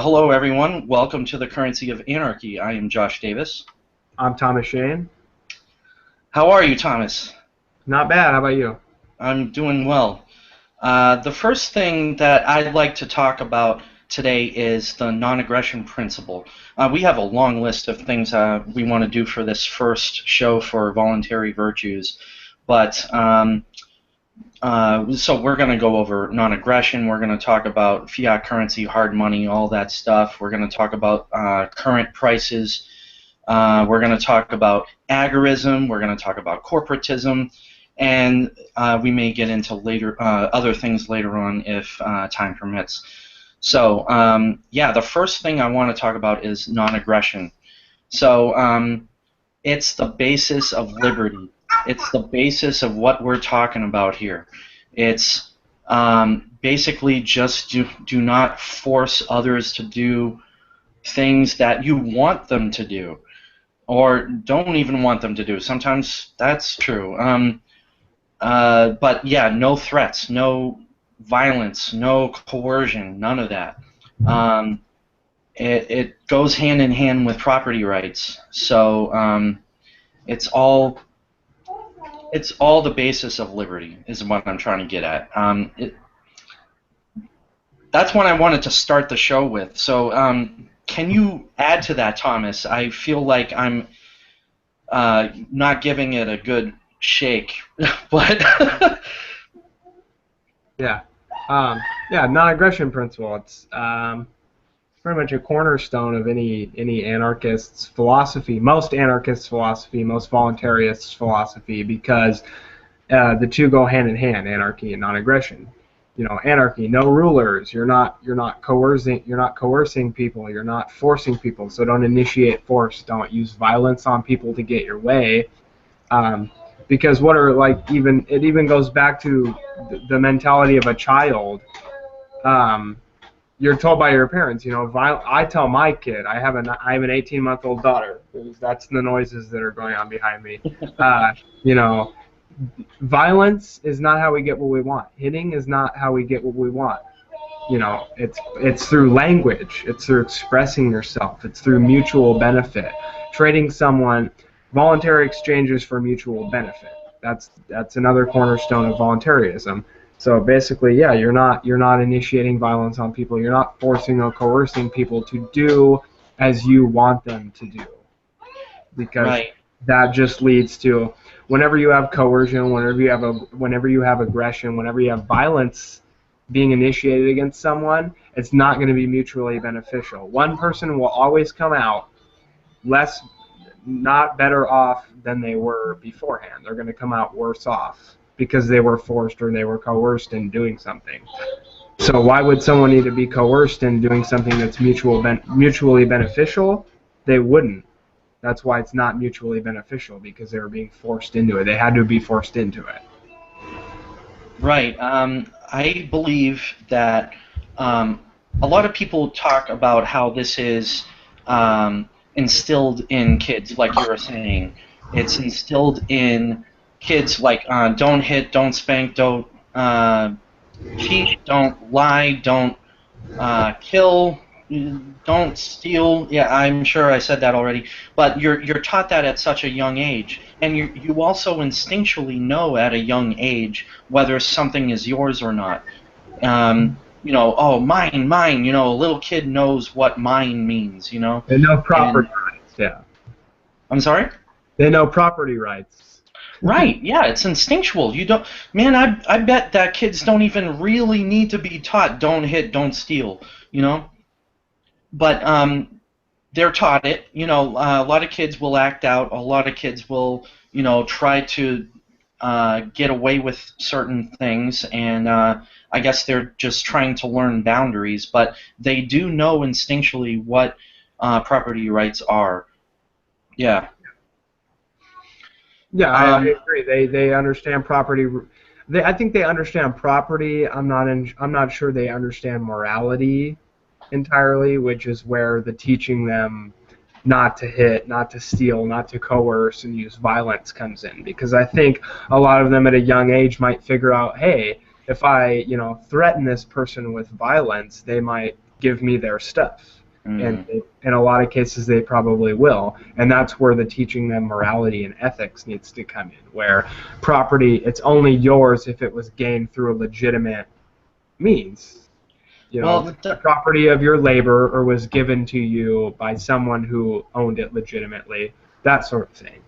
Hello, everyone. Welcome to the Currency of Anarchy. I am Josh Davis. I'm Thomas Shane. How are you, Thomas? Not bad. How about you? I'm doing well. The first thing that I'd like to talk about today is the non-aggression principle. We have a long list of things we want to do for this first show for Voluntary Virtues, but so we're going to go over non-aggression. We're going to talk about fiat currency, hard money, all that stuff. We're going to talk about current prices. We're going to talk about agorism. We're going to talk about corporatism. And we may get into other things later on if time permits. So, yeah, the first thing I want to talk about is non-aggression. So, it's the basis of liberty. It's the basis of what we're talking about here. It's basically just do not force others to do things that you want them to do, or don't even want them to do. Sometimes that's true. But yeah, no threats, no violence, no coercion, none of that. It goes hand in hand with property rights. So it's all the basis of liberty is what I'm trying to get at. That's what I wanted to start the show with. So can you add to that, Thomas? I feel like I'm not giving it a good shake, but yeah, non-aggression principle. It's pretty much a cornerstone of any anarchist's philosophy. Most anarchists' philosophy, most voluntarists' philosophy, because the two go hand in hand: anarchy and non-aggression. You know, anarchy, no rulers. You're not coercing people. You're not forcing people. So don't initiate force. Don't use violence on people to get your way. Because it even goes back to the mentality of a child. You're told by your parents, you know, I tell my kid, I have an 18-month-old daughter. That's the noises that are going on behind me. You know, violence is not how we get what we want. Hitting is not how we get what we want. You know, it's through language. It's through expressing yourself. It's through mutual benefit. Trading someone, voluntary exchanges for mutual benefit. That's another cornerstone of voluntarism. So basically, yeah, you're not initiating violence on people. You're not forcing or coercing people to do as you want them to do, because that just leads to whenever you have coercion, whenever you have aggression, whenever you have violence being initiated against someone, it's not going to be mutually beneficial. One person will always come out not better off than they were beforehand. They're going to come out worse off because they were forced or they were coerced in doing something. So why would someone need to be coerced in doing something that's mutually beneficial? They wouldn't. That's why it's not mutually beneficial, because they were being forced into it. They had to be forced into it. Right. I believe that a lot of people talk about how this is instilled in kids, like you were saying. It's instilled in kids, like don't hit, don't spank, don't cheat, don't lie, don't kill, don't steal. Yeah, I'm sure I said that already. But you're taught that at such a young age, and you also instinctually know at a young age whether something is yours or not. You know, oh, mine. You know, a little kid knows what mine means. You know. They know property rights. Yeah. I'm sorry? They know property rights. Right, yeah, it's instinctual. You don't, man, I bet that kids don't even really need to be taught don't hit, don't steal, you know? But they're taught it. You know, a lot of kids will act out. A lot of kids will, you know, try to get away with certain things, and I guess they're just trying to learn boundaries, but they do know instinctually what property rights are. Yeah. Yeah, I agree. They understand property. I think they understand property. I'm not sure they understand morality entirely, which is where the teaching them not to hit, not to steal, not to coerce and use violence comes in. Because I think a lot of them at a young age might figure out, hey, if I, threaten this person with violence, they might give me their stuff. Mm. And in a lot of cases, they probably will. And that's where the teaching them morality and ethics needs to come in, where property, it's only yours if it was gained through a legitimate means. You Well, know, the property of your labor or was given to you by someone who owned it legitimately, that sort of thing.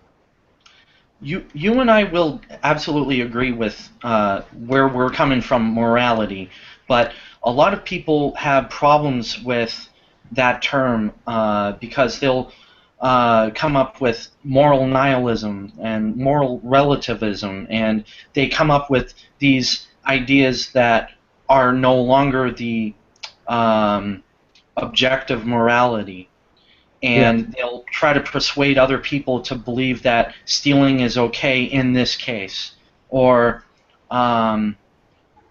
you and I will absolutely agree with where we're coming from morality, but a lot of people have problems with that term because they'll come up with moral nihilism and moral relativism, and they come up with these ideas that are no longer the objective morality. And they'll try to persuade other people to believe that stealing is okay in this case, or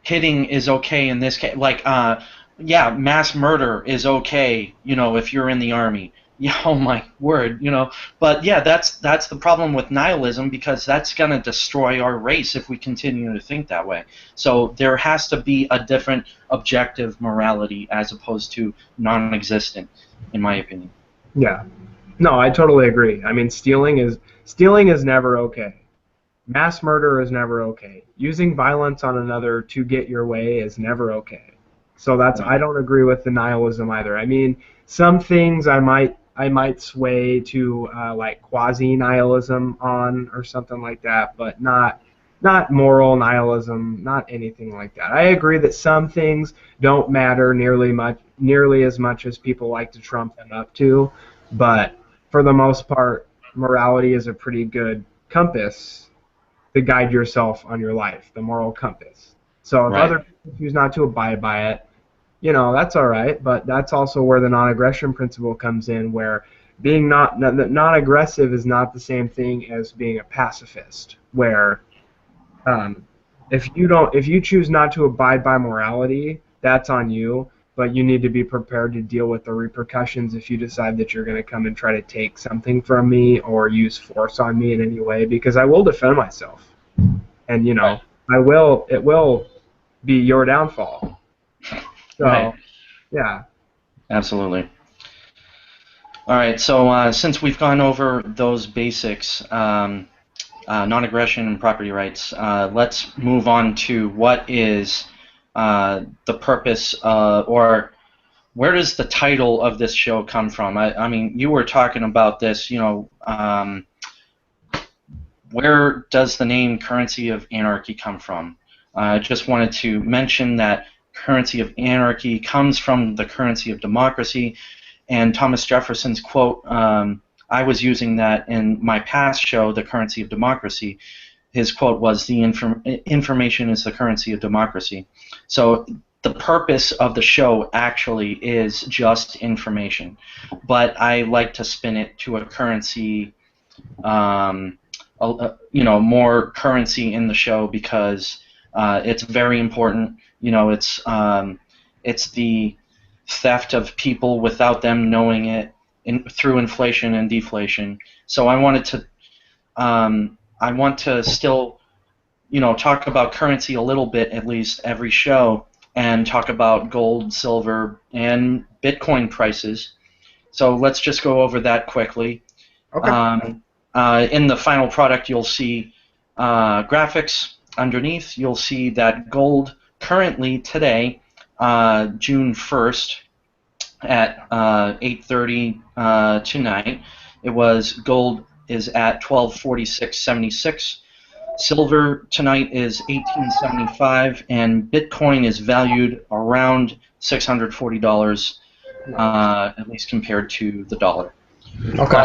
hitting is okay in this case. Like, yeah, mass murder is okay, if you're in the army. Yeah, oh my word, But yeah, that's the problem with nihilism, because that's going to destroy our race if we continue to think that way. So there has to be a different objective morality as opposed to non-existent, in my opinion. Yeah. No, I totally agree. I mean, stealing is never okay. Mass murder is never okay. Using violence on another to get your way is never okay. So I don't agree with the nihilism either. I mean, some things I might sway to like quasi nihilism on or something like that, but not moral nihilism, not anything like that. I agree that some things don't matter nearly as much as people like to trump them up to, but for the most part, morality is a pretty good compass to guide yourself on your life, the moral compass. So if other people choose not to abide by it, that's all right, but that's also where the non-aggression principle comes in, where being non-aggressive is not the same thing as being a pacifist, where if you choose not to abide by morality, that's on you, but you need to be prepared to deal with the repercussions if you decide that you're going to come and try to take something from me or use force on me in any way, because I will defend myself. And it will be your downfall. So, yeah. Absolutely. All right, so since we've gone over those basics, non-aggression and property rights, let's move on to what is the purpose or where does the title of this show come from? I mean, you were talking about this, where does the name Currency of Anarchy come from? I just wanted to mention that Currency of Anarchy comes from the currency of democracy, and Thomas Jefferson's quote, I was using that in my past show, The Currency of Democracy. His quote was, the information is the currency of democracy. So the purpose of the show actually is just information, but I like to spin it to a currency, more currency in the show, because it's very important. It's the theft of people without them knowing it through inflation and deflation. So I want to still, talk about currency a little bit, at least every show, and talk about gold, silver, and Bitcoin prices. So let's just go over that quickly. Okay. In the final product, you'll see graphics underneath. You'll see that gold currently today, June 1st, at 8:30 tonight, gold is at 1246.76. Silver tonight is 1875, and Bitcoin is valued around $640, at least compared to the dollar. Okay.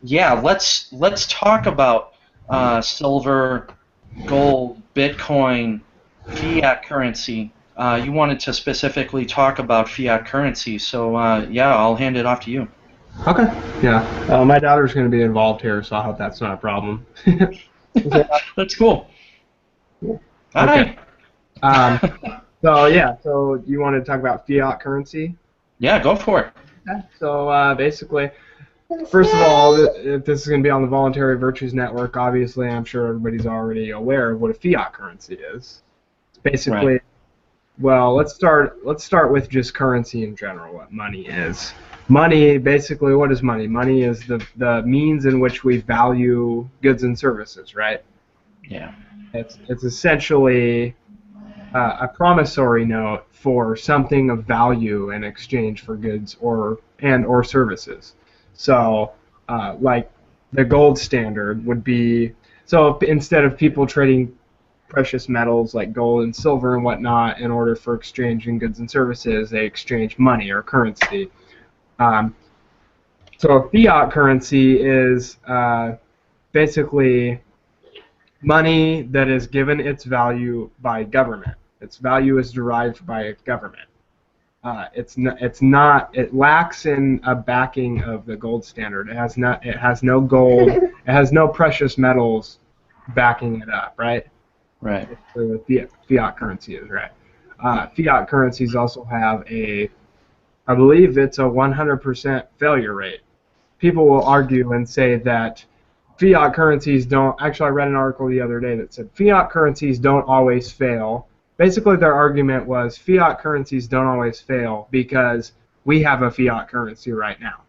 But, let's talk about silver, gold, Bitcoin, fiat currency. You wanted to specifically talk about fiat currency, so I'll hand it off to you. Okay. Yeah. My daughter's going to be involved here, so I hope that's not a problem. That's cool. Okay. So you want to talk about fiat currency? Yeah, go for it. Okay. So basically, first of all, if this is going to be on the Voluntary Virtues Network, obviously I'm sure everybody's already aware of what a fiat currency is. It's basically Well, let's start with just currency in general. What money is? Money, basically, what is money? Money is the means in which we value goods and services, right? Yeah. It's essentially a promissory note for something of value in exchange for goods or services. So, like the gold standard would be, so instead of people trading precious metals like gold and silver and whatnot in order for exchanging goods and services, they exchange money or currency. So a fiat currency is basically money that is given its value by government. Its value is derived by a government. It lacks in a backing of the gold standard. It has no gold. It has no precious metals backing it up, right? Right. The fiat currency is, right? Fiat currencies also have I believe it's a 100% failure rate. People will argue and say that fiat currencies don't. Actually, I read an article the other day that said fiat currencies don't always fail. Basically, their argument was fiat currencies don't always fail because we have a fiat currency right now.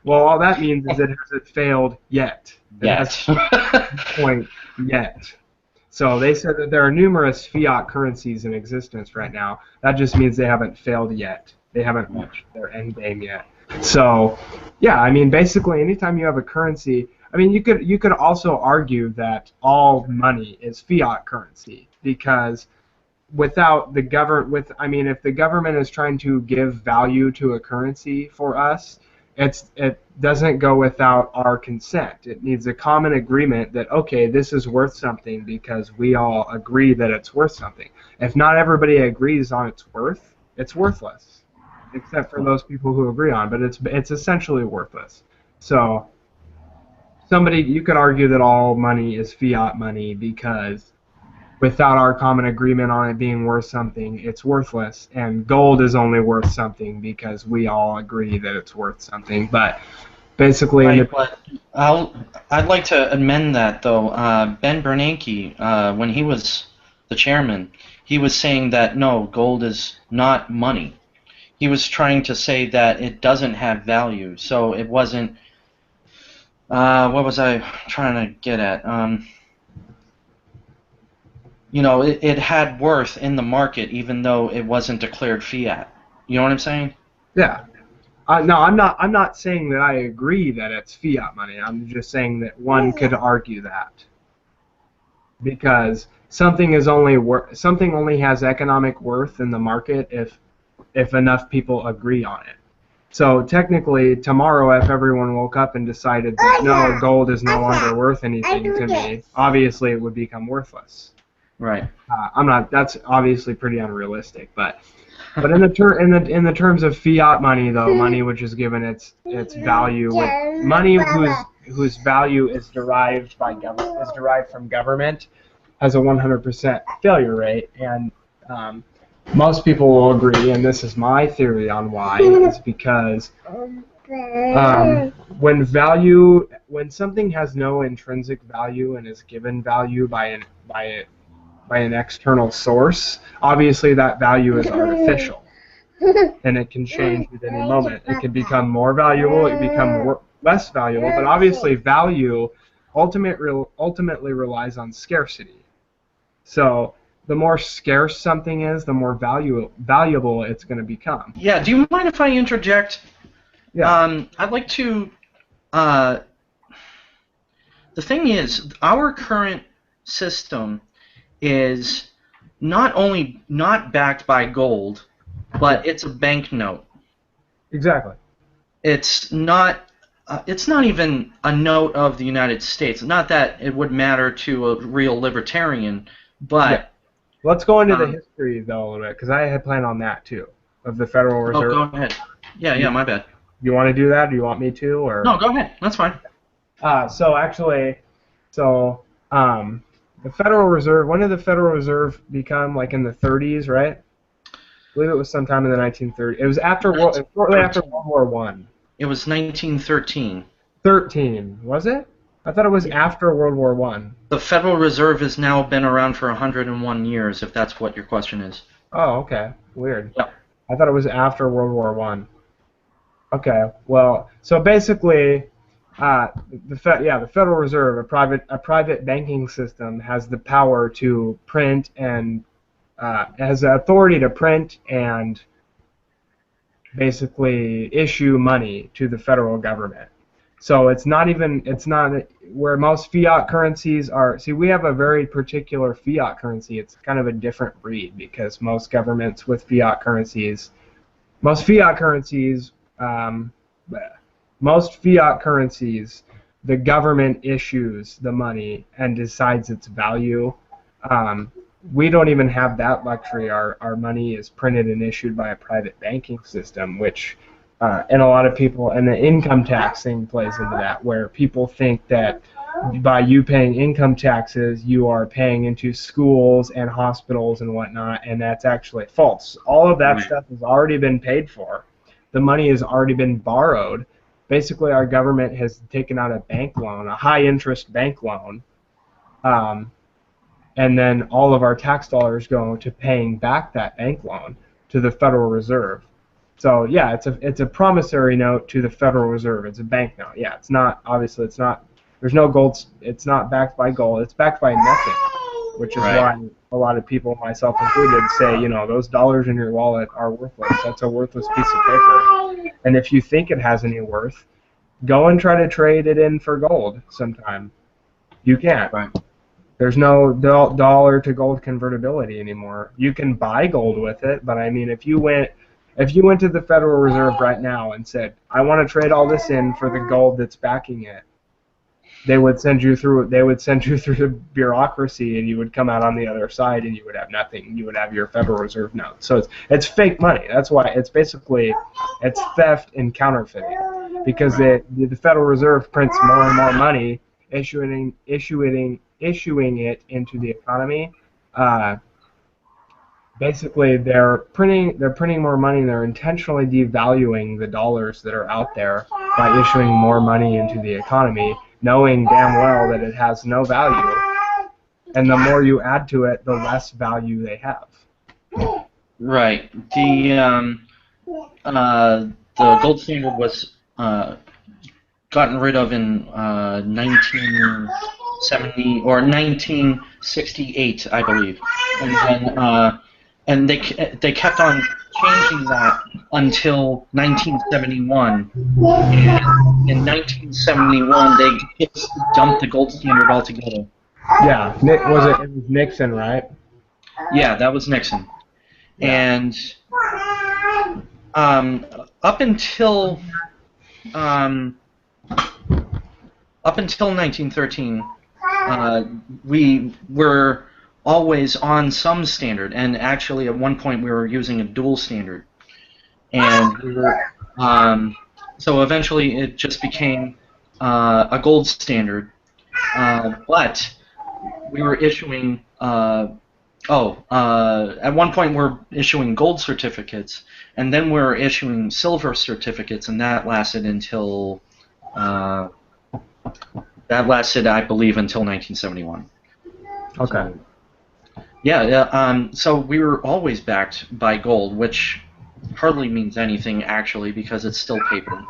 Well, all that means is it hasn't failed yet. Point yet. So they said that there are numerous fiat currencies in existence right now. That just means they haven't failed yet. They haven't reached their end game yet. So, yeah, I mean, basically, anytime you have a currency, I mean, you could also argue that all money is fiat currency because without the government, if the government is trying to give value to a currency for us, it doesn't go without our consent. It needs a common agreement that, okay, this is worth something because we all agree that it's worth something. If not everybody agrees on its worth, it's worthless, except for those people who agree on it, but it's essentially worthless. So you could argue that all money is fiat money because without our common agreement on it being worth something, it's worthless. And gold is only worth something because we all agree that it's worth something. But basically, right, but I'd like to amend that though. Ben Bernanke, when he was the chairman, he was saying that no, gold is not money. He was trying to say that it doesn't have value, so it wasn't. What was I trying to get at? It had worth in the market even though it wasn't declared fiat. You know what I'm saying? Yeah. No, I'm not saying that I agree that it's fiat money. I'm just saying that one could argue that because something only has economic worth in the market if enough people agree on it. So technically, tomorrow, if everyone woke up and decided that no, gold is no longer worth anything to me, obviously it would become worthless. Right. That's obviously pretty unrealistic, but in the terms of fiat money, though, money which is given its value, money whose value is derived from government, has a 100% failure rate, and most people will agree, and this is my theory on why, is because when something has no intrinsic value and is given value by an external source, obviously that value is artificial, and it can change at any moment. It can become more valuable, it can become less valuable, but obviously value ultimately relies on scarcity. So the more scarce something is, the more valuable it's going to become. Yeah, do you mind if I interject? Yeah. I'd like to... the thing is, our current system is not only not backed by gold, but it's a banknote. Exactly. It's not even a note of the United States. Not that it would matter to a real libertarian, but... Yeah. Let's go into the history, though, a little bit, because I had planned on that, too, of the Federal Reserve. Oh, go ahead. Yeah, my bad. You want to do that? Do you want me to? Or no, go ahead. That's fine. The Federal Reserve, when did the Federal Reserve become, like in the 30s, right? I believe it was sometime in the 1930s. It was shortly after World War I. It was 1913. 13, was it? I thought it was after World War I. The Federal Reserve has now been around for 101 years, if that's what your question is. Oh, okay. Weird. Yeah. I thought it was after World War One. Okay. Well, so basically, uh, the Federal Reserve, a private banking system, has the power to print and has the authority to print and basically issue money to the federal government. So it's not where most fiat currencies are. See, we have a very particular fiat currency. It's kind of a different breed because most fiat currencies, um, most fiat currencies, the government issues the money and decides its value. Um, we don't even have that luxury. Our money is printed and issued by a private banking system, which, and a lot of people, and the income tax thing plays into that, where people think that by you paying income taxes, you are paying into schools and hospitals and whatnot, and that's actually false. All of that Right. stuff has already been paid for. The money has already been borrowed. Basically, our government has taken out a bank loan, a high interest bank loan, um, and then all of our tax dollars go to paying back that bank loan to the Federal Reserve. So yeah, it's a promissory note to the Federal Reserve. It's a bank note. Yeah, it's not obviously it's not. There's no gold. It's not backed by gold. It's backed by nothing, which is Right. why a lot of people, myself included, say those dollars in your wallet are worthless. That's a worthless piece of paper. And if you think it has any worth, go and try to trade it in for gold sometime. You can't. Right. There's no dollar to gold convertibility anymore. You can buy gold with it, but I mean, if you went to the Federal Reserve right now and said, "I want to trade all this in for the gold that's backing it," they would send you through. They would send you through the bureaucracy, and you would come out on the other side, and you would have nothing. You would have your Federal Reserve note. So it's fake money. That's why it's theft and counterfeiting, because the Federal Reserve prints more and more money, issuing it into the economy. Uh, Basically, they're printing more money. They're intentionally devaluing the dollars that are out there by issuing more money into the economy, knowing damn well that it has no value. And the more you add to it, the less value they have. Right. The gold standard was gotten rid of in 1970 or 1968, I believe, and then they kept on changing that until 1971. And in 1971, they just dumped the gold standard altogether. Yeah, it was Nixon, right? Yeah, that was Nixon. Yeah. And um, up until um, up until 1913, we were always on some standard, and actually at one point we were using a dual standard, and so eventually it just became a gold standard, but we were issuing at one point we're issuing gold certificates, and then we're issuing silver certificates, and that lasted until I believe, until 1971. Okay. So we were always backed by gold, which hardly means anything actually, because it's still paper.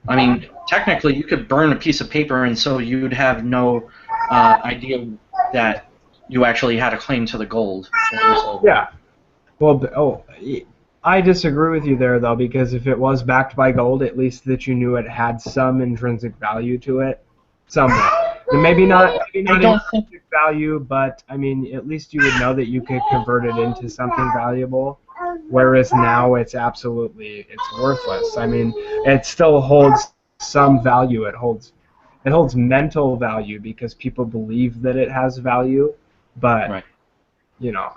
I mean, technically you could burn a piece of paper, and so you'd have no idea that you actually had a claim to the gold. Yeah. Well, I disagree with you there, though, because if it was backed by gold, at least that you knew it had some intrinsic value to it, somewhat. And maybe not intrinsic value, but I mean, at least you would know that you could convert it into something valuable. Whereas now it's worthless. I mean, it still holds some value. It holds mental value because people believe that it has value, but Right.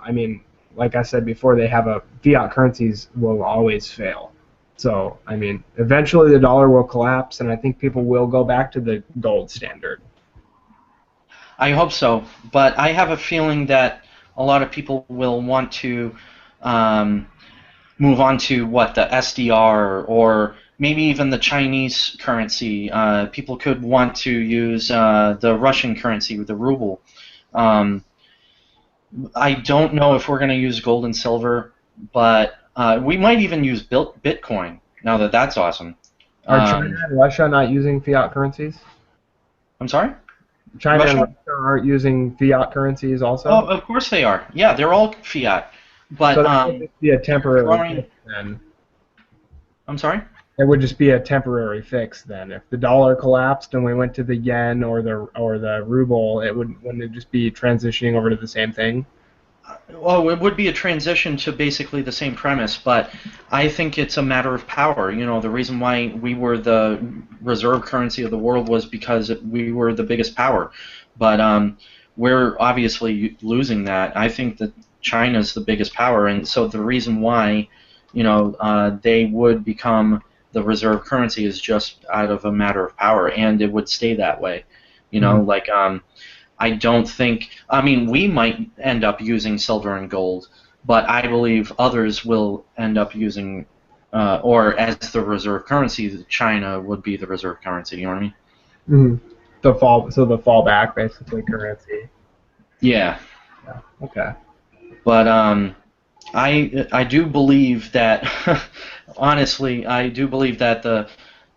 I mean, like I said before, fiat currencies will always fail. So, I mean, eventually the dollar will collapse, and I think people will go back to the gold standard. I hope so, but I have a feeling that a lot of people will want to move on to the SDR, or maybe even the Chinese currency. People could want to use the Russian currency with the ruble. I don't know if we're going to use gold and silver, But we might even use Bitcoin now that that's awesome. Are China and Russia not using fiat currencies? I'm sorry? China and Russia? Russia aren't using fiat currencies Oh, also? of course they are. Yeah, they're all fiat. But So that would just be a temporary growing. fix then. I'm sorry? It would just be a temporary fix then. If the dollar collapsed and we went to the yen or the ruble, wouldn't it just be transitioning over to the same thing? Well, it would be a transition to basically the same premise, but I think it's a matter of power. You know, the reason why we were the reserve currency of the world was because we were the biggest power. But we're obviously losing that. I think that China's the biggest power, and so the reason why, they would become the reserve currency is just out of a matter of power, and it would stay that way. Mm-hmm. Like I don't think. I mean, we might end up using silver and gold, but I believe others will end up using, or as the reserve currency, China would be the reserve currency. You know what I mean? Mm-hmm. The fallback basically currency. Yeah, Yeah. Okay. but I do believe that. Honestly, I do believe that the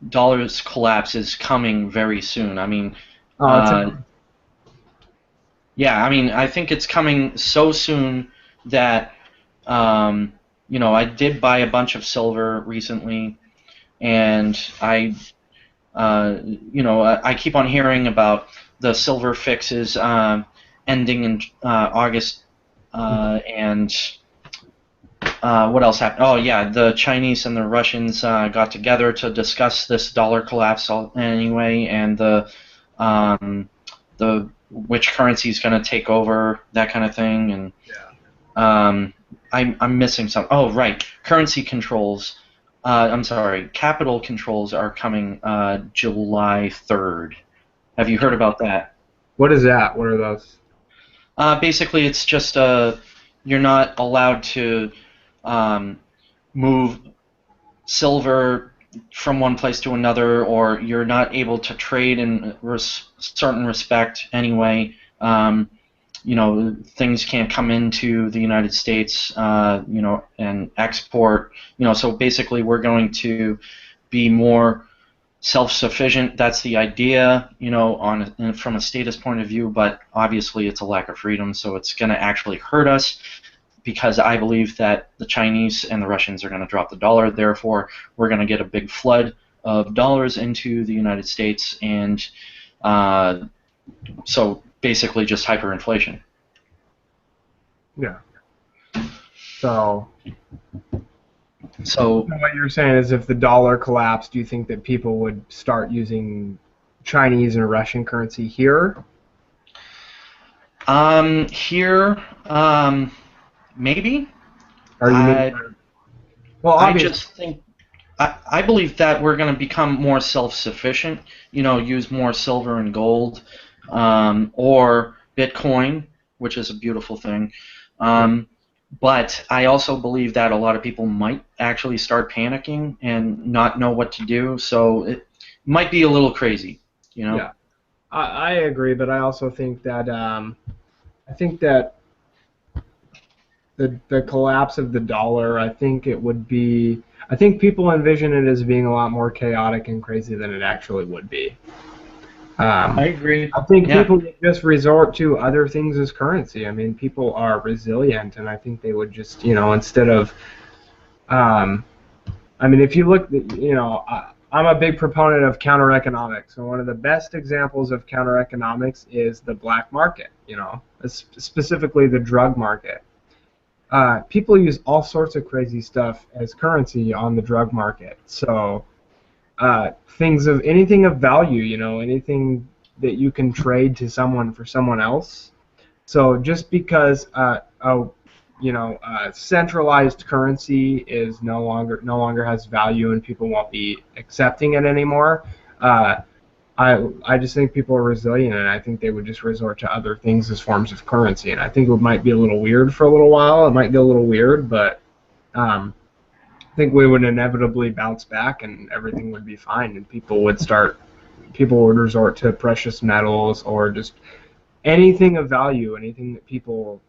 dollar's collapse is coming very soon. I mean, Oh, it's uh, yeah, I mean, I think it's coming so soon that, I did buy a bunch of silver recently, and I keep on hearing about the silver fixes ending in August, and what else happened? Oh, yeah, the Chinese and the Russians got together to discuss this dollar collapse anyway, and the which currency is going to take over, that kind of thing, and I'm missing some. Oh, right, currency controls. I'm sorry, capital controls are coming July 3rd. Have you heard about that? What is that? What are those? Basically, it's just you're not allowed to um, move silver from one place to another, or you're not able to trade in certain respect anyway. Things can't come into the United States, and export. So basically, we're going to be more self-sufficient. That's the idea, from a statist point of view. But obviously, it's a lack of freedom, so it's going to actually hurt us because I believe that the Chinese and the Russians are going to drop the dollar. Therefore, we're going to get a big flood of dollars into the United States, and so basically just hyperinflation. Yeah. So So what you're saying is if the dollar collapsed, do you think that people would start using Chinese and Russian currency here? here, maybe. Or you mean, I well, I obviously, just think I believe that we're going to become more self-sufficient. Use more silver and gold, or Bitcoin, which is a beautiful thing. But I also believe that a lot of people might actually start panicking and not know what to do. So it might be a little crazy. yeah, I agree, but I also think that the collapse of the dollar, I think it would be. I think people envision it as being a lot more chaotic and crazy than it actually would be. I agree. I think Yeah. people would just resort to other things as currency. I mean, people are resilient, and I think they would just, instead of, I mean, if you look, I'm a big proponent of counter economics, and one of the best examples of counter economics is the black market. Specifically the drug market. People use all sorts of crazy stuff as currency on the drug market. So anything of value, anything that you can trade to someone for someone else. So just because centralized currency is no longer has value and people won't be accepting it anymore, uh, I just think people are resilient, and I think they would just resort to other things as forms of currency. And I think it might be a little weird for a little while. It might be a little weird, but I think we would inevitably bounce back, and everything would be fine, and people would resort to precious metals or just anything of value, anything that people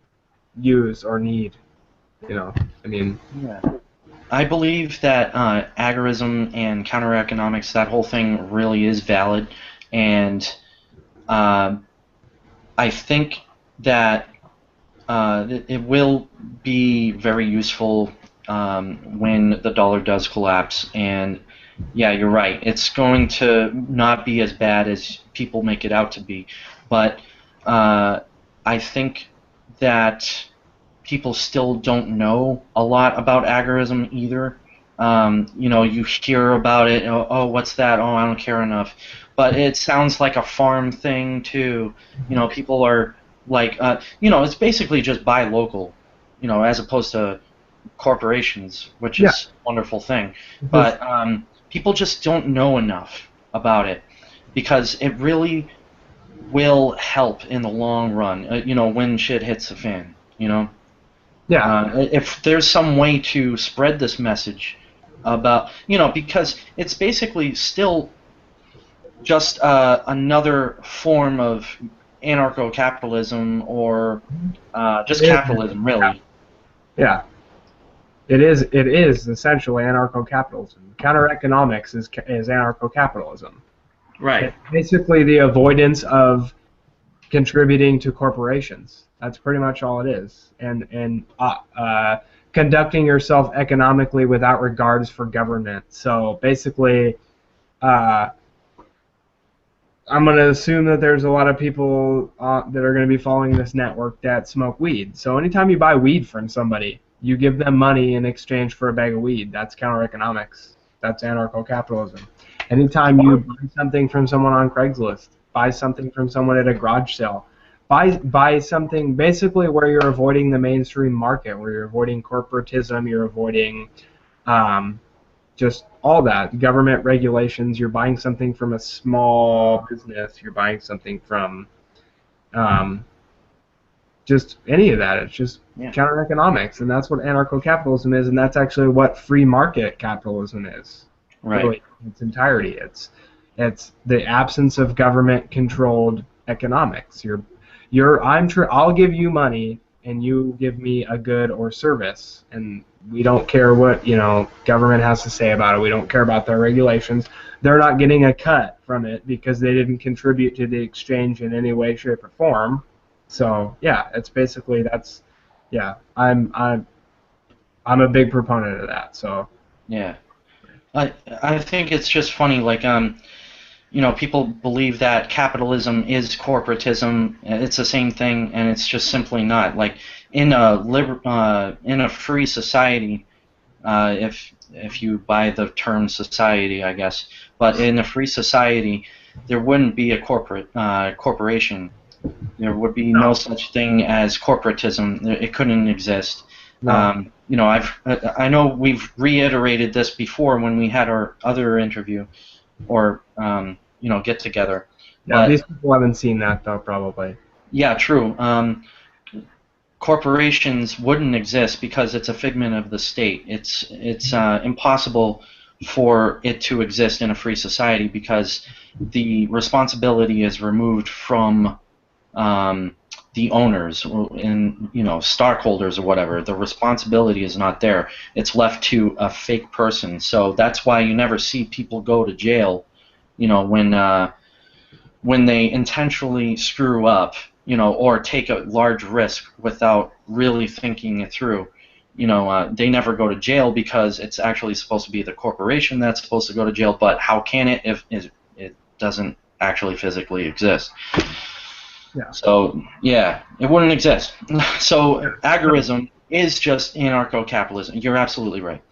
use or need. I mean, Yeah. I believe that agorism and counter economics, that whole thing really is valid, and uh, I think that it will be very useful when the dollar does collapse. And yeah, you're right. It's going to not be as bad as people make it out to be, but I think that people still don't know a lot about agorism either. You hear about it. Oh, what's that? Oh, I don't care enough. But it sounds like a farm thing too. People are like, it's basically just buy local, as opposed to corporations, which yeah, is a wonderful thing. because But people just don't know enough about it because it really will help in the long run. When shit hits the fan. yeah, If there's some way to spread this message about, because it's basically still just another form of anarcho-capitalism or just it capitalism, really. yeah, it is. It is essentially anarcho-capitalism. Counter-economics is anarcho-capitalism. Right. It's basically the avoidance of contributing to corporations. That's pretty much all it is. And conducting yourself economically without regards for government. So basically, uh, I'm going to assume that there's a lot of people that are going to be following this network that smoke weed. So anytime you buy weed from somebody, you give them money in exchange for a bag of weed. That's counter economics. That's anarcho-capitalism. Anytime you buy something from someone on Craigslist, buy something from someone at a garage sale, buy something basically where you're avoiding the mainstream market, where you're avoiding corporatism, you're avoiding just all that government regulations. You're buying something from a small business. You're buying something from um, just any of that. It's just counter economics, and that's what anarcho-capitalism is, and that's actually what free market capitalism is. Right. Really, in its entirety. It's the absence of government-controlled economics. I'll give you money, and you give me a good or service, and we don't care what government has to say about it. We don't care about their regulations. They're not getting a cut from it because they didn't contribute to the exchange in any way, shape, or form. So yeah, it's basically that's yeah. I'm a big proponent of that. So Yeah. I think it's just funny, like people believe that capitalism is corporatism. It's the same thing, and it's just simply not. Like in a free society, if you buy the term society, I guess, but in a free society, there wouldn't be a corporation. There would be no such thing as corporatism. It couldn't exist. no. I know we've reiterated this before when we had our other interview, or get together. Yeah, But these people haven't seen that though, probably. yeah, true. Corporations wouldn't exist because it's a figment of the state. It's impossible for it to exist in a free society because the responsibility is removed from the owners and stockholders or whatever. The responsibility is not there. It's left to a fake person. So that's why you never see people go to jail. When they intentionally screw up, or take a large risk without really thinking it through. They never go to jail because it's actually supposed to be the corporation that's supposed to go to jail. But how can it if it doesn't actually physically exist? Yeah. So, yeah, it wouldn't exist. So, agorism is just anarcho-capitalism. You're absolutely right.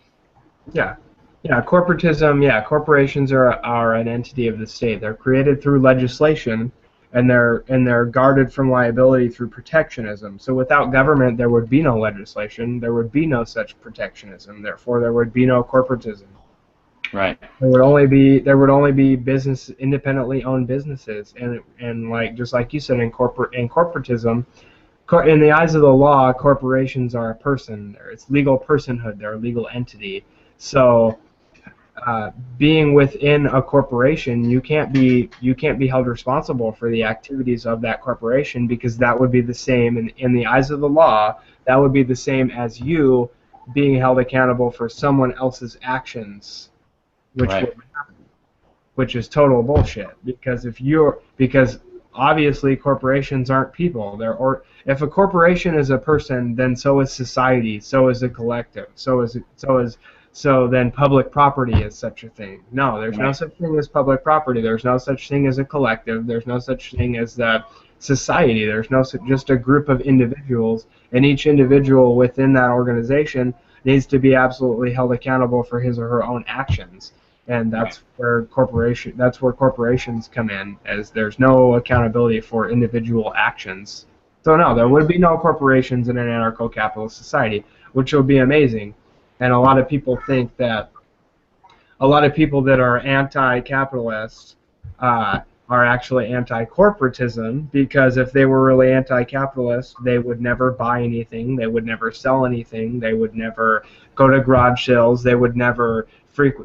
Yeah. Yeah, corporatism, yeah, corporations are an entity of the state. They're created through legislation and they're guarded from liability through protectionism. So without government there would be no legislation, there would be no such protectionism, therefore there would be no corporatism. Right. There would only be business independently owned businesses, and like just like you said in corporatism, in the eyes of the law, corporations are a person. It's legal personhood. They're a legal entity. So being within a corporation, you can't be held responsible for the activities of that corporation, because that would be the same in the eyes of the law. That would be the same as you being held accountable for someone else's actions, which Right. would happen, which is total bullshit. Because obviously corporations aren't people. If a corporation is a person, then so is society, so is a collective, so then public property is such a thing. No, there's no Right. such thing as public property. There's no such thing as a collective. There's no such thing as the society. There's just a group of individuals, and each individual within that organization needs to be absolutely held accountable for his or her own actions. And that's where corporations come in, as there's no accountability for individual actions. So no, there would be no corporations in an anarcho-capitalist society, which would be amazing. And a lot of people that are anti-capitalist are actually anti-corporatism, because if they were really anti-capitalist, they would never buy anything, they would never sell anything, they would never go to garage sales, they would never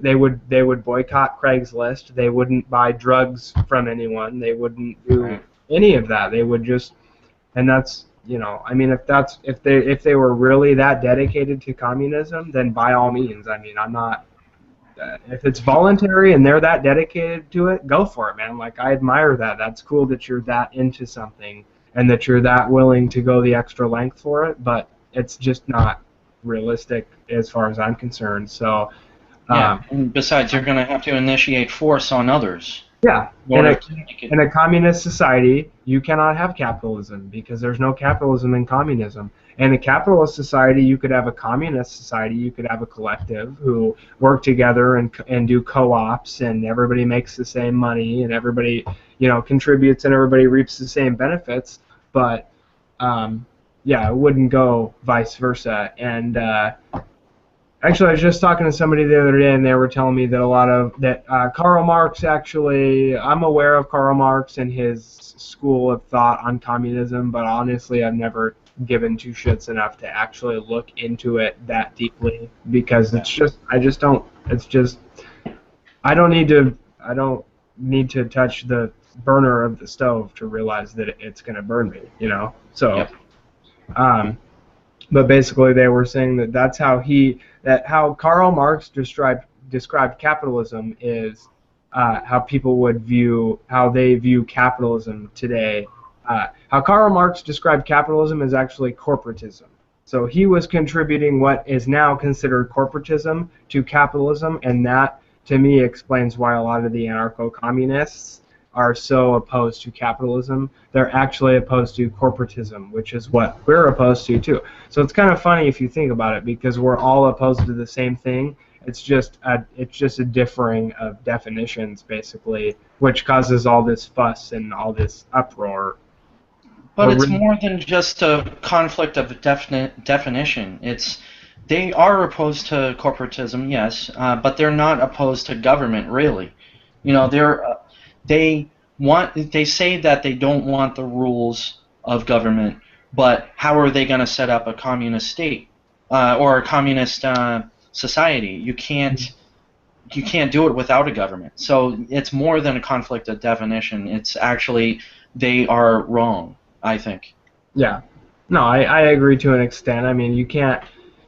they would boycott Craigslist, they wouldn't buy drugs from anyone, they wouldn't do any of that. They would just, and that's, I mean, if they were really that dedicated to communism, then by all means. I mean, I'm not. If it's voluntary and they're that dedicated to it, go for it, man. Like, I admire that. That's cool that you're that into something and that you're that willing to go the extra length for it. But it's just not realistic as far as I'm concerned. So. Yeah. And besides, you're going to have to initiate force on others. Yeah, in a communist society, you cannot have capitalism, because there's no capitalism in communism. In a capitalist society, you could have a communist society, you could have a collective who work together and do co-ops, and everybody makes the same money, and everybody, contributes, and everybody reaps the same benefits. But yeah, it wouldn't go vice versa. And actually, I was just talking to somebody the other day, and they were telling me that Karl Marx, actually, I'm aware of Karl Marx and his school of thought on communism, but honestly, I've never given two shits enough to actually look into it that deeply, because I don't need to touch the burner of the stove to realize that it's going to burn me, So, Yep. But basically, they were saying that how Karl Marx described capitalism is how people would view capitalism today. How Karl Marx described capitalism is actually corporatism. So he was contributing what is now considered corporatism to capitalism, and that, to me, explains why a lot of the anarcho-communists are so opposed to capitalism. They're actually opposed to corporatism, which is what we're opposed to too. So it's kind of funny if you think about it, because we're all opposed to the same thing. It's just a differing of definitions, basically, which causes all this fuss and all this uproar. But it's more than just a conflict of definition. They are opposed to corporatism, yes, but they're not opposed to government, really. They say that they don't want the rules of government, but how are they going to set up a communist state or a communist society? You can't do it without a government. So it's more than a conflict of definition. It's actually, they are wrong, I think. Yeah. No, I agree to an extent. I mean, you can't,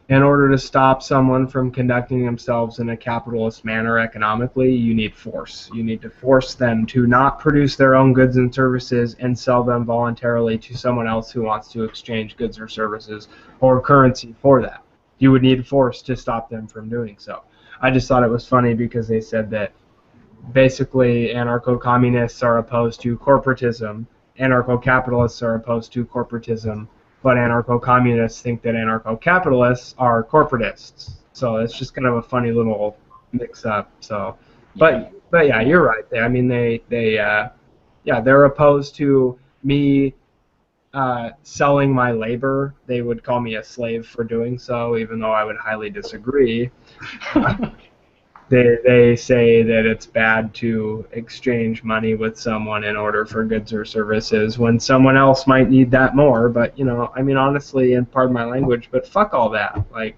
in order to stop someone from conducting themselves in a capitalist manner economically, you need force. You need to force them to not produce their own goods and services and sell them voluntarily to someone else who wants to exchange goods or services or currency for that. You would need force to stop them from doing so. I just thought it was funny because they said that basically anarcho-communists are opposed to corporatism, anarcho-capitalists are opposed to corporatism, but anarcho-communists think that anarcho-capitalists are corporatists. So it's just kind of a funny little mix-up. So, but yeah, you're right. I mean, they're opposed to me selling my labor. They would call me a slave for doing so, even though I would highly disagree. They say that it's bad to exchange money with someone in order for goods or services when someone else might need that more. But, I mean, honestly, and pardon my language, but fuck all that. Like,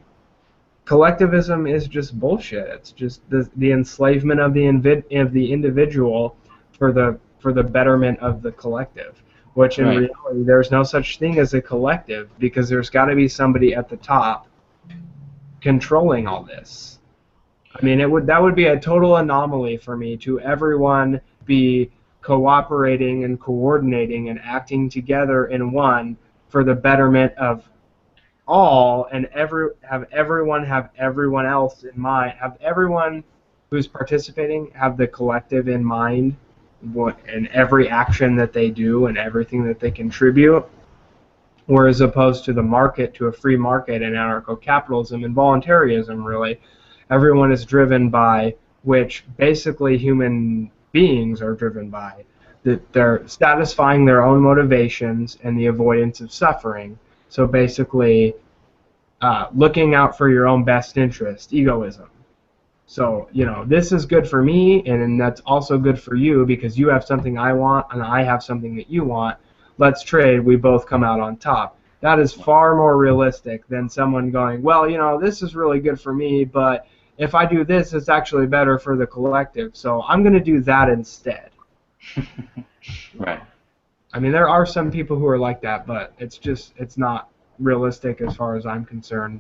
collectivism is just bullshit. It's just the enslavement of the individual for the betterment of the collective. Which in Right. reality, there's no such thing as a collective because there's got to be somebody at the top controlling all this. I mean, that would be a total anomaly for me to everyone be cooperating and coordinating and acting together in one for the betterment of all, and have everyone else in mind, have everyone who's participating have the collective in mind, in every action that they do and everything that they contribute, whereas opposed to the market, to a free market and anarcho-capitalism and voluntarism, really, everyone is driven by, which basically human beings are driven by, that they're satisfying their own motivations and the avoidance of suffering. So basically, looking out for your own best interest, egoism. So, this is good for me, and that's also good for you because you have something I want, and I have something that you want. Let's trade, we both come out on top. That is far more realistic than someone going, well, this is really good for me, but if I do this, it's actually better for the collective, so I'm going to do that instead. Right. I mean, there are some people who are like that, but it's not realistic as far as I'm concerned.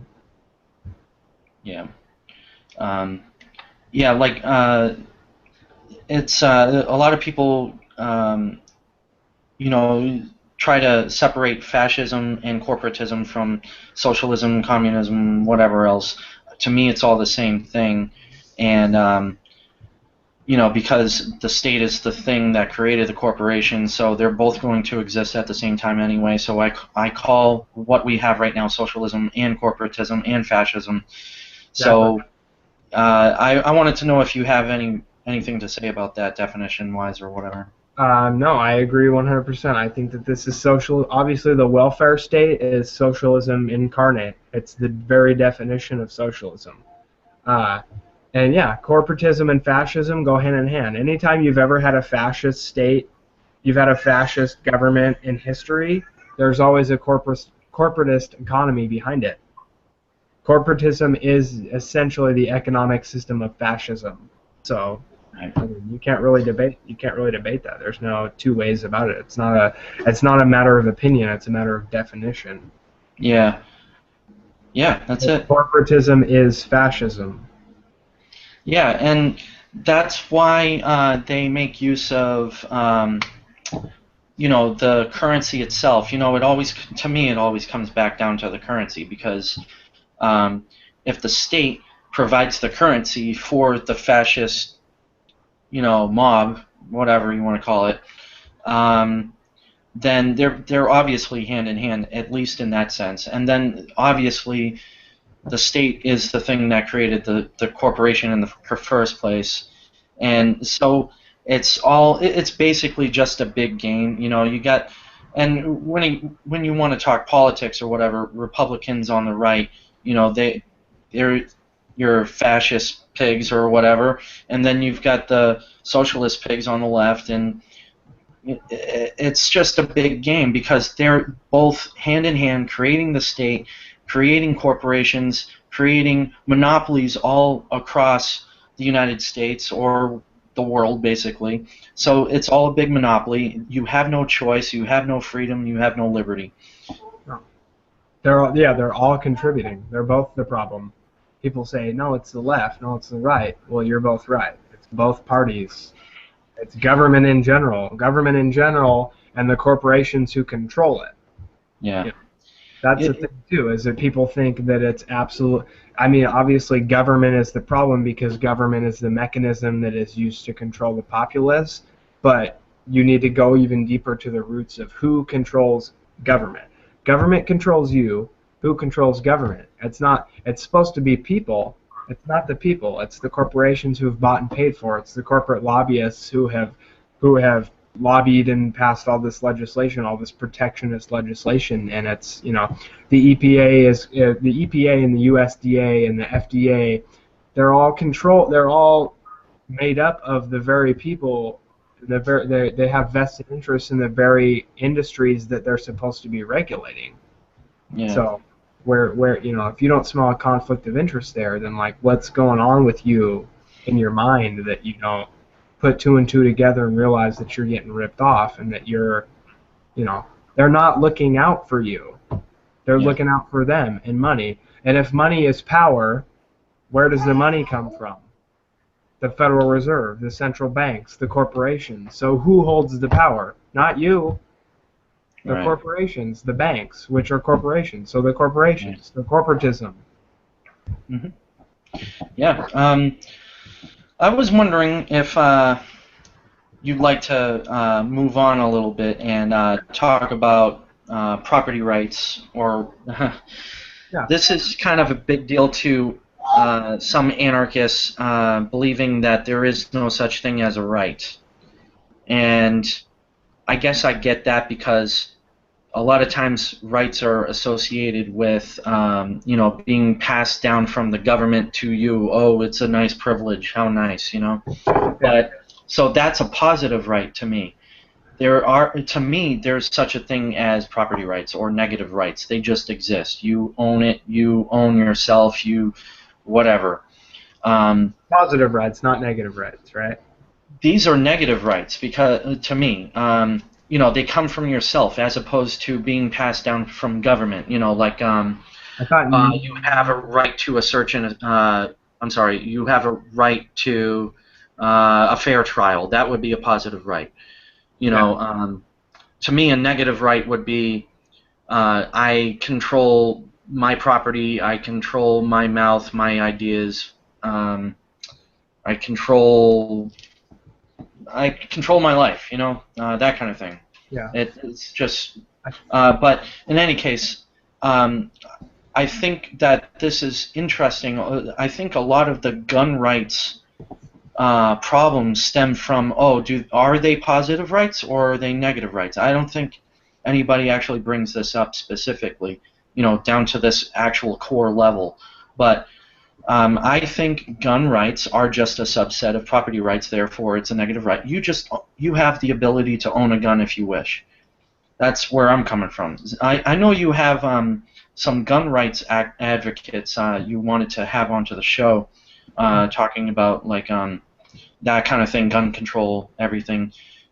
Yeah. Yeah, like it's a lot of people, try to separate fascism and corporatism from socialism, communism, whatever else. To me, it's all the same thing, and because the state is the thing that created the corporation, so they're both going to exist at the same time anyway. So I call what we have right now socialism and corporatism and fascism. So I wanted to know if you have anything to say about that definition-wise or whatever. No, I agree 100%. I think that this is social. Obviously, the welfare state is socialism incarnate. It's the very definition of socialism. And yeah, corporatism and fascism go hand in hand. Anytime you've ever had a fascist state, you've had a fascist government in history, there's always a corporatist economy behind it. Corporatism is essentially the economic system of fascism. So I mean, you can't really debate that. There's no two ways about it. It's not a matter of opinion, it's a matter of definition. Yeah. Yeah, that's it. Corporatism is fascism. Yeah, and that's why they make use of the currency itself. To me it always comes back down to the currency, because if the state provides the currency for the fascist, mob, whatever you want to call it, then they're obviously hand in hand, at least in that sense. And then obviously the state is the thing that created the corporation in the first place, and so it's basically just a big game. You got, and when you want to talk politics or whatever, Republicans on the right, they're your fascist pigs or whatever, and then you've got the socialist pigs on the left, and it's just a big game because they're both hand in hand creating the state, creating corporations, creating monopolies all across the United States or the world, basically. So it's all a big monopoly. You have no choice. You have no freedom. You have no liberty. They're all contributing. They're both the problem. People say, no, it's the left, no, it's the right. Well, you're both right. It's both parties. It's government in general, and the corporations who control it. Yeah. That's the thing, too, is that people think that it's absolute. I mean, obviously, government is the problem because government is the mechanism that is used to control the populace, but you need to go even deeper to the roots of who controls government. Government controls you. Who controls government? It's supposed to be people. It's not the people. It's the corporations who have bought and paid for it. It's the corporate lobbyists who have lobbied and passed all this legislation, all this protectionist legislation, and it's the EPA and the USDA and the FDA. They're all made up of the very people. They have vested interests in the very industries that they're supposed to be regulating. Yeah. So where if you don't smell a conflict of interest there, then like what's going on with you in your mind that you don't put two and two together and realize that you're getting ripped off and that they're not looking out for you. They're looking out for them and money. And if money is power, where does the money come from? The Federal Reserve, the central banks, the corporations. So who holds the power? Not you. The corporations, the banks, which are corporations. So the corporations, the corporatism. Mm-hmm. Yeah. I was wondering if you'd like to move on a little bit and talk about property rights, or this is kind of a big deal to some anarchists believing that there is no such thing as a right. And I guess I get that because a lot of times rights are associated with, being passed down from the government to you. Oh, it's a nice privilege. How nice, But so that's a positive right to me. There's such a thing as property rights or negative rights. They just exist. You own it. You own yourself. You, whatever. Positive rights, not negative rights, right? These are negative rights because, to me, they come from yourself as opposed to being passed down from government. I thought you have a right to you have a right to a fair trial. That would be a positive right. To me, a negative right would be I control my property, I control my mouth, my ideas, I control my life, that kind of thing. Yeah. It's just, but in any case, I think that this is interesting. I think a lot of the gun rights problems stem from, are they positive rights or are they negative rights? I don't think anybody actually brings this up specifically, down to this actual core level. But I think gun rights are just a subset of property rights, therefore it's a negative right. You have the ability to own a gun if you wish. That's where I'm coming from. I know you have some gun rights advocates you wanted to have onto the show, talking about that kind of thing, gun control, everything.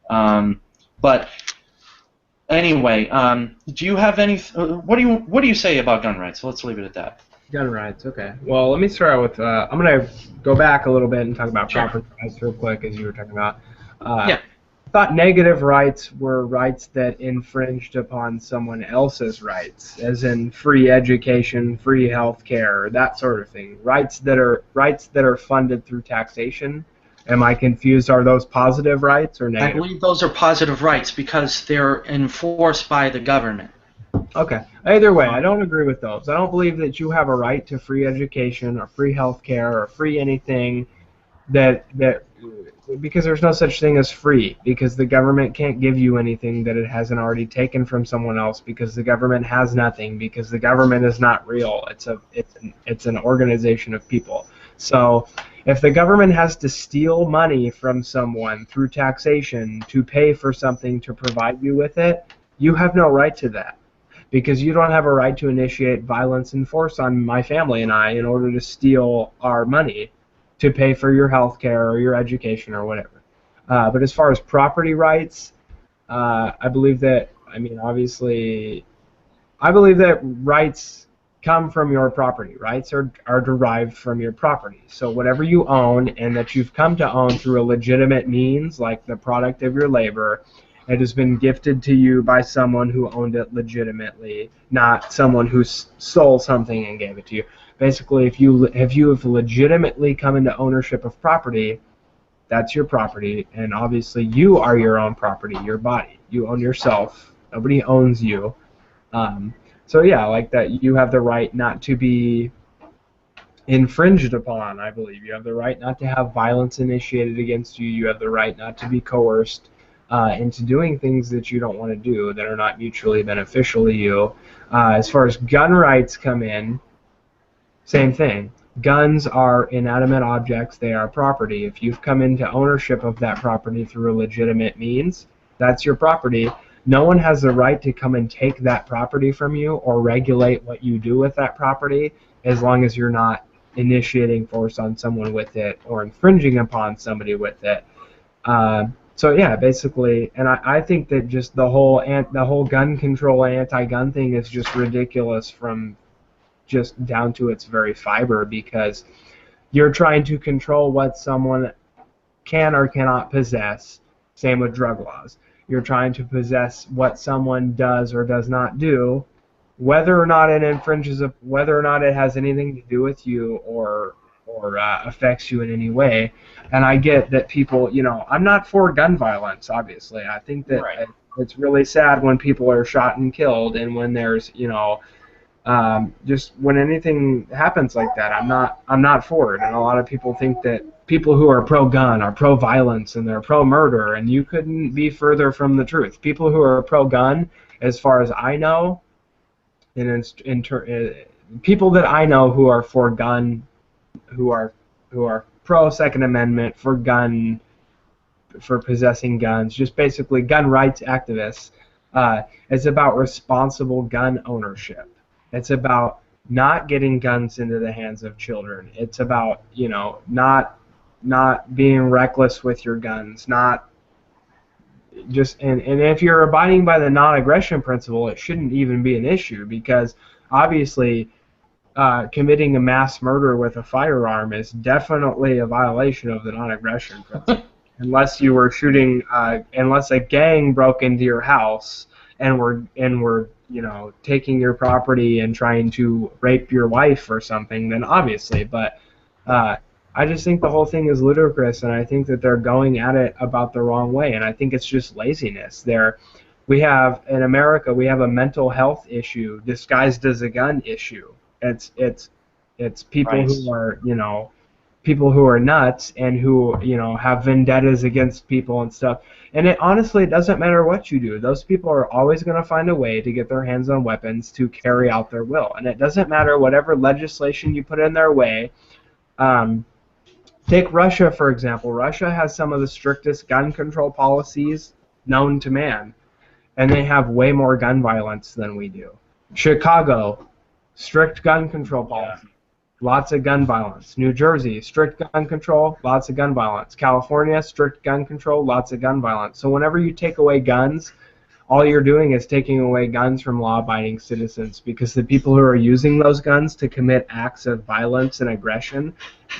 But anyway, do you have any? What do you say about gun rights? Let's leave it at that. Gun rights, okay. Well, let me start out with, I'm going to go back a little bit and talk about Sure. property rights real quick, as you were talking about. Yeah. I thought negative rights were rights that infringed upon someone else's rights, as in free education, free health care, that sort of thing. Rights that are funded through taxation. Am I confused? Are those positive rights or negative? I believe those are positive rights because they're enforced by the government. Okay. Either way, I don't agree with those. I don't believe that you have a right to free education or free health care or free anything because there's no such thing as free, because the government can't give you anything that it hasn't already taken from someone else, because the government has nothing, because the government is not real. It's an organization of people. So if the government has to steal money from someone through taxation to pay for something to provide you with it, you have no right to that. Because you don't have a right to initiate violence and force on my family and I in order to steal our money to pay for your health care or your education or whatever. But as far as property rights, I believe that rights come from your property. Rights are derived from your property. So whatever you own and that you've come to own through a legitimate means, like the product of your labor, it has been gifted to you by someone who owned it legitimately, not someone who stole something and gave it to you. Basically, if you have legitimately come into ownership of property, that's your property, and obviously you are your own property, your body. You own yourself. Nobody owns you. So yeah, like that, you have the right not to be infringed upon, I believe. You have the right not to have violence initiated against you. You have the right not to be coerced into doing things that you don't want to do, that are not mutually beneficial to you. As far as gun rights come in, same thing. Guns are inanimate objects. They are property. If you've come into ownership of that property through a legitimate means, that's your property. No one has the right to come and take that property from you or regulate what you do with that property, as long as you're not initiating force on someone with it or infringing upon somebody with it. So yeah, basically, and I think that just the whole gun control, anti-gun thing is just ridiculous from just down to its very fiber, because you're trying to control what someone can or cannot possess. Same with drug laws. You're trying to possess what someone does or does not do, whether or not it infringes, whether or not it has anything to do with you or affects you in any way. And I get that people, I'm not for gun violence, obviously. I think that it's really sad when people are shot and killed, and when there's, just when anything happens like that. I'm not for it. And a lot of people think that people who are pro-gun are pro-violence and they're pro-murder, and you couldn't be further from the truth. People who are pro-gun, as far as I know, people that I know who are for gun, who are pro Second Amendment, for possessing guns, just basically gun rights activists. It's about responsible gun ownership. It's about not getting guns into the hands of children. It's about not being reckless with your guns, not just and if you're abiding by the non-aggression principle, it shouldn't even be an issue, because obviously committing a mass murder with a firearm is definitely a violation of the non-aggression principle. Unless you were shooting, unless a gang broke into your house and were taking your property and trying to rape your wife or something, then obviously. But I just think the whole thing is ludicrous, and I think that they're going at it about the wrong way, and I think it's just laziness. In America, we have a mental health issue disguised as a gun issue. It's people who are people who are nuts and who have vendettas against people and stuff. And it doesn't matter what you do. Those people are always going to find a way to get their hands on weapons to carry out their will. And it doesn't matter whatever legislation you put in their way. Take Russia, for example. Russia has some of the strictest gun control policies known to man, and they have way more gun violence than we do. Chicago, strict gun control policy, lots of gun violence. New Jersey, strict gun control, lots of gun violence. California, strict gun control, lots of gun violence. So whenever you take away guns, all you're doing is taking away guns from law-abiding citizens, because the people who are using those guns to commit acts of violence and aggression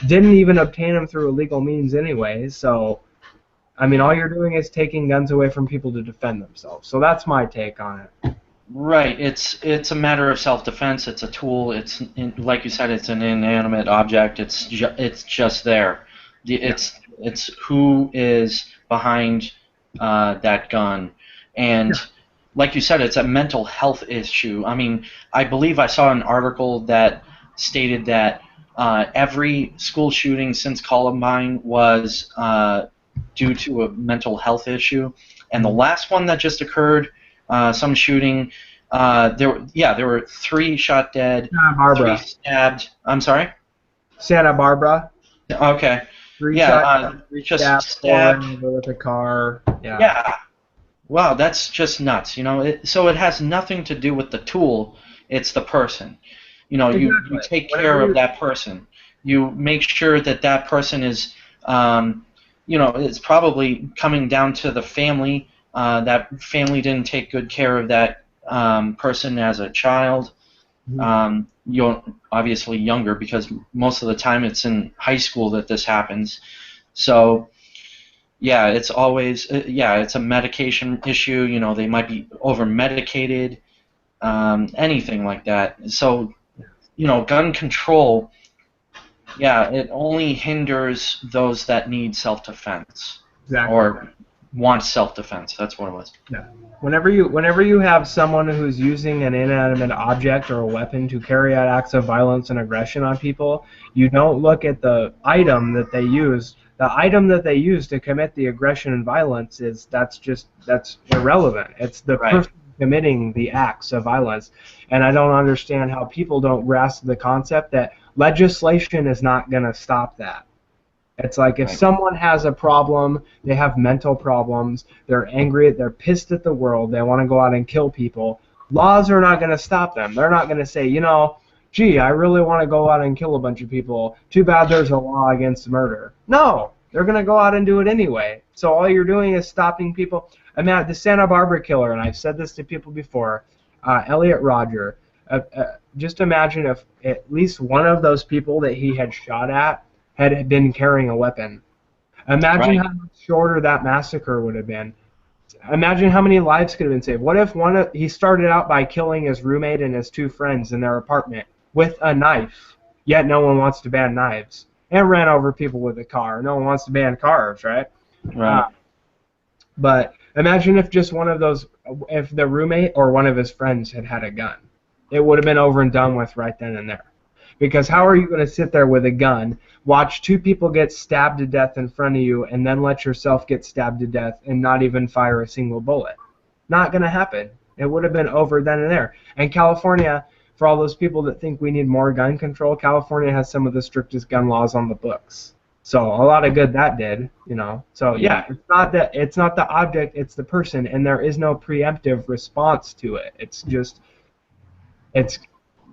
didn't even obtain them through illegal means anyway. So, I mean, all you're doing is taking guns away from people to defend themselves. So that's my take on it. Right. It's a matter of self-defense. It's a tool. Like you said, it's an inanimate object. It's just there. It's who is behind that gun. And like you said, it's a mental health issue. I mean, I believe I saw an article that stated that every school shooting since Columbine was due to a mental health issue. And the last one that just occurred, some shooting, there were 3 shot dead, Santa Barbara. 3 stabbed. I'm sorry? Santa Barbara. Okay. 3 just stabbed with a car. Yeah. Wow, that's just nuts. So it has nothing to do with the tool. It's the person. Exactly. You take care of that person. You make sure that person is, it's probably coming down to the family. That family didn't take good care of that person as a child. You're obviously younger, because most of the time it's in high school that this happens. So, yeah, it's always it's a medication issue. They might be over-medicated, anything like that. So, gun control, it only hinders those that need self-defense. Exactly. Or want self-defense. That's what it was. Yeah. Whenever you have someone who's using an inanimate object or a weapon to carry out acts of violence and aggression on people, you don't look at the item that they use. The item that they use to commit the aggression and violence that's irrelevant. It's the person committing the acts of violence. And I don't understand how people don't grasp the concept that legislation is not going to stop that. It's like if Right. someone has a problem, they have mental problems, they're angry, they're pissed at the world, they want to go out and kill people, laws are not going to stop them. They're not going to say, gee, I really want to go out and kill a bunch of people. Too bad there's a law against murder. No, they're going to go out and do it anyway. So all you're doing is stopping people. I mean, the Santa Barbara killer, and I've said this to people before, Elliot Rodger, just imagine if at least one of those people that he had shot at had been carrying a weapon. Imagine Right. how much shorter that massacre would have been. Imagine how many lives could have been saved. What if he started out by killing his roommate and his two friends in their apartment with a knife, yet no one wants to ban knives, and ran over people with a car. No one wants to ban cars, right? Right. But imagine if just one of those, if the roommate or one of his friends had a gun. It would have been over and done with right then and there. Because how are you going to sit there with a gun, watch two people get stabbed to death in front of you, and then let yourself get stabbed to death and not even fire a single bullet? Not going to happen. It would have been over then and there. And California, for all those people that think we need more gun control, California has some of the strictest gun laws on the books. So a lot of good that did, So yeah, it's not the object, it's the person, and there is no preemptive response to it. It's just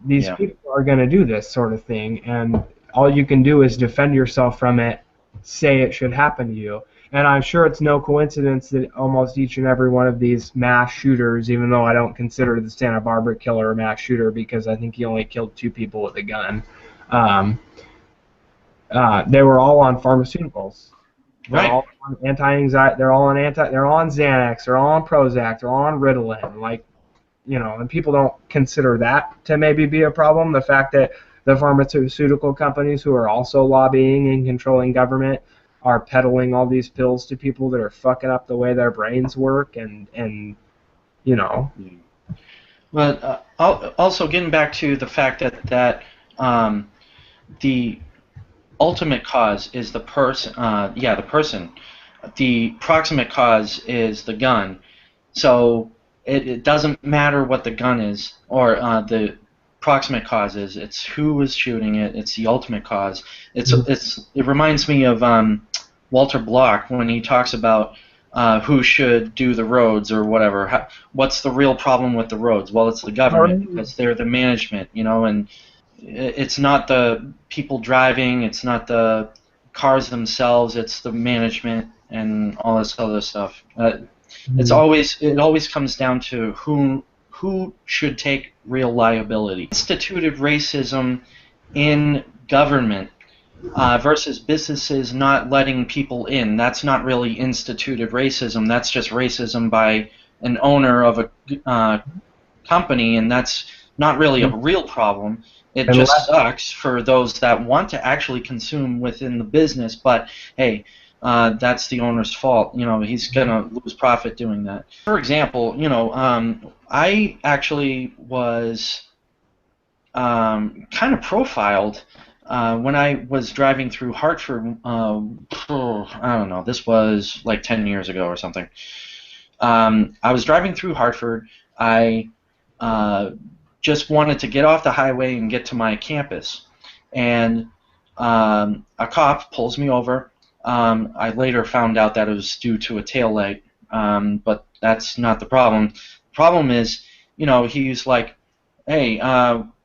these people are going to do this sort of thing, and all you can do is defend yourself from it, say it should happen to you. And I'm sure it's no coincidence that almost each and every one of these mass shooters, even though I don't consider the Santa Barbara killer a mass shooter because I think he only killed 2 people with a gun, they were all on pharmaceuticals. They're Right. all on anti-anxiety. They're all on Xanax. They're all on Prozac. They're all on Ritalin. And people don't consider that to maybe be a problem. The fact that the pharmaceutical companies who are also lobbying and controlling government are peddling all these pills to people that are fucking up the way their brains work, and. But also getting back to the fact that the ultimate cause is the person. The person. The proximate cause is the gun. So it doesn't matter what the gun is or the proximate cause is. It's who is shooting it. It's the ultimate cause. It reminds me of Walter Block when he talks about who should do the roads or whatever. What's the real problem with the roads? Well, it's the government because they're the management, and it's not the people driving. It's not the cars themselves. It's the management and all this other stuff. It always comes down to who should take real liability. Instituted racism in government versus businesses not letting people in. That's not really instituted racism. That's just racism by an owner of a company, and that's not really a real problem. It just sucks for those that want to actually consume within the business, but hey, that's the owner's fault. He's gonna lose profit doing that. For example, I actually was kind of profiled when I was driving through Hartford. I don't know. This was like 10 years ago or something. I was driving through Hartford. I just wanted to get off the highway and get to my campus, and a cop pulls me over. I later found out that it was due to a taillight, but that's not the problem. The problem is, he's like, hey,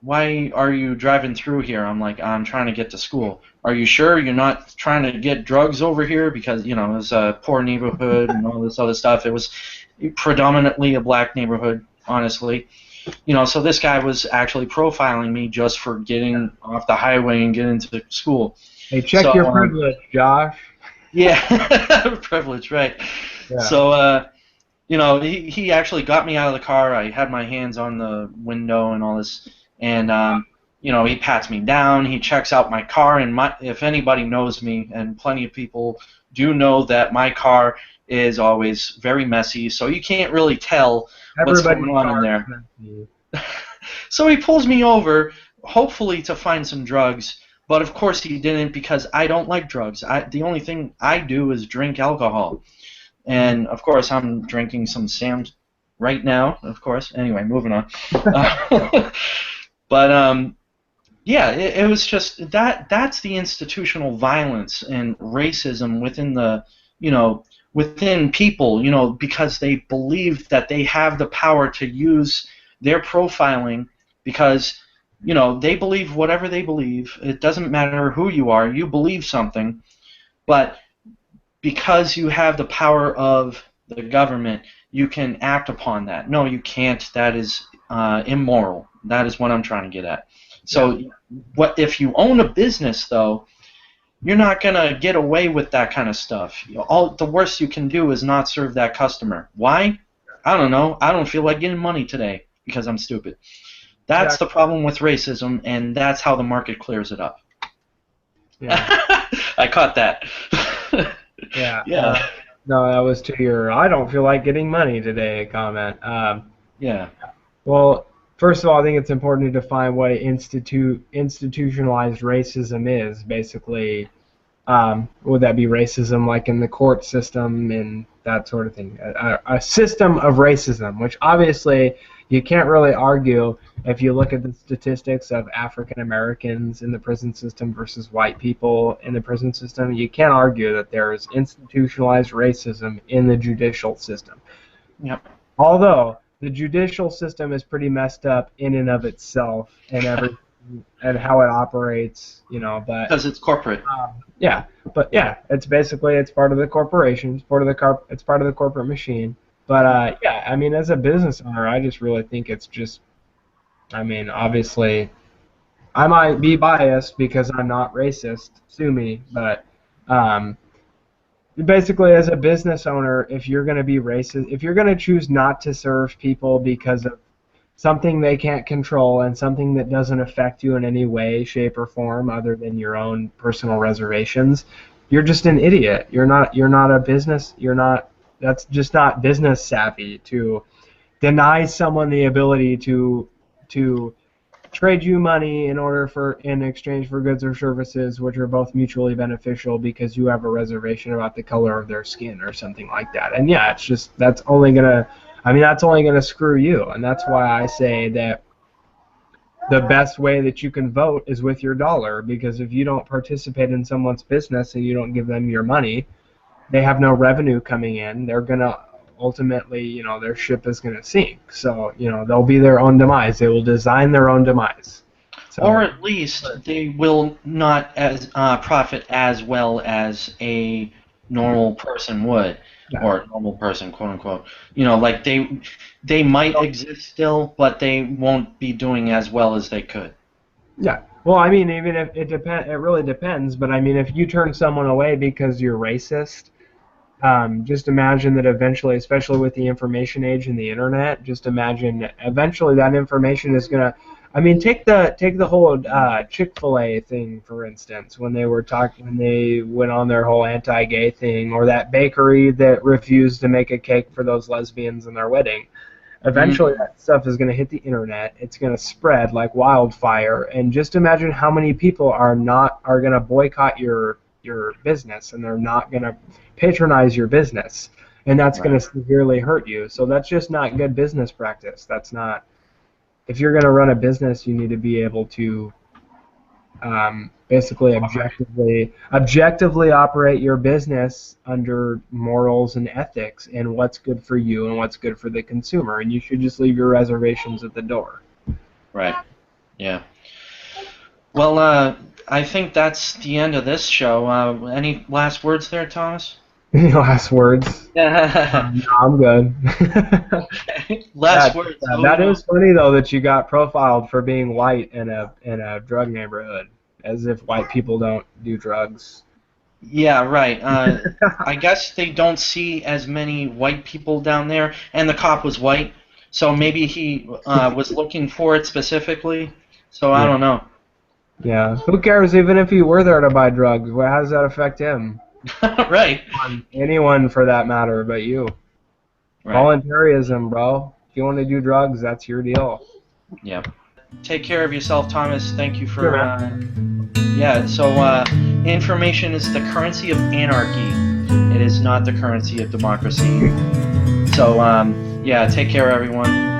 why are you driving through here? I'm like, I'm trying to get to school. Are you sure you're not trying to get drugs over here? Because, it was a poor neighborhood and all this other stuff. It was predominantly a black neighborhood, honestly. So this guy was actually profiling me just for getting off the highway and getting to school. Hey, check your privilege, Josh. Yeah, privilege, right. Yeah. So, he actually got me out of the car. I had my hands on the window and all this, and, he pats me down. He checks out my car, and if anybody knows me, and plenty of people do know that my car is always very messy, so you can't really tell what's going on in there. So he pulls me over, hopefully to find some drugs. But of course he didn't, because I don't like drugs. The only thing I do is drink alcohol. And of course I'm drinking some Sam's right now, of course. Anyway, moving on. But Yeah, it was just that's the institutional violence and racism within the, within people, because they believe that they have the power to use their profiling because, they believe whatever they believe. It doesn't matter who you are, you believe something, but because you have the power of the government, you can act upon that. No, you can't. That is immoral. That is what I'm trying to get at. So, what if you own a business, though? You're not gonna get away with that kind of stuff. All the worst you can do is not serve that customer. Why? I don't know. I don't feel like getting money today because I'm stupid. That's the problem with racism, and that's how the market clears it up. Yeah. I caught that. Yeah. Yeah. No, that was to your "I don't feel like getting money today" comment. Yeah. Well, first of all, I think it's important to define what institutionalized racism is. Basically, would that be racism like in the court system and that sort of thing? A system of racism, which obviously you can't really argue if you look at the statistics of African Americans in the prison system versus white people in the prison system. You can't argue that there is institutionalized racism in the judicial system. Yep. Although the judicial system is pretty messed up in and of itself and and how it operates, but because it's corporate. It's basically it's part of the corporation, it's part of the corporate machine. But I mean, as a business owner, I just really think it's just, I mean, obviously, I might be biased because I'm not racist, sue me, but basically, as a business owner, if you're going to be racist, if you're going to choose not to serve people because of something they can't control and something that doesn't affect you in any way, shape, or form other than your own personal reservations, you're just an idiot. You're not a business. That's just not business savvy to deny someone the ability to trade you money in exchange for goods or services which are both mutually beneficial because you have a reservation about the color of their skin or something like that. And yeah, it's just that's only gonna screw you. And that's why I say that the best way that you can vote is with your dollar, because if you don't participate in someone's business and you don't give them your money, they have no revenue coming in. They're gonna ultimately, their ship is gonna sink. So, they'll be their own demise. They will design their own demise. So, or at least they will not as profit as well as a normal person would, or a normal person, quote unquote. Like they might exist still, but they won't be doing as well as they could. Yeah. Well, I mean, even if it really depends. But I mean, if you turn someone away because you're racist, just imagine that eventually, especially with the information age and the internet, just imagine eventually that information is gonna. I mean, take the whole Chick-fil-A thing for instance, when they went on their whole anti-gay thing, or that bakery that refused to make a cake for those lesbians in their wedding. Eventually, that stuff is going to hit the internet. It's going to spread like wildfire, and just imagine how many people are going to boycott your business, and they're not going to patronize your business, and that's going to severely hurt you. So that's just not good business practice. That's not. If you're going to run a business, you need to be able to basically objectively operate your business under morals and ethics and what's good for you and what's good for the consumer, and you should just leave your reservations at the door. Right. Yeah. Well, I think that's the end of this show. Any last words there, Thomas? Any last words? No, I'm good. Last words. That is funny though that you got profiled for being white in a drug neighborhood, as if white people don't do drugs. Yeah, right. I guess they don't see as many white people down there, and the cop was white, so maybe he was looking for it specifically. So I don't know. Yeah. Who cares? Even if he were there to buy drugs, how does that affect him? Right. Anyone for that matter, but you. Right. Voluntarism, bro. If you want to do drugs, that's your deal. Yeah. Take care of yourself, Thomas. Thank you for. Sure. So information is the currency of anarchy. It is not the currency of democracy. So take care, everyone.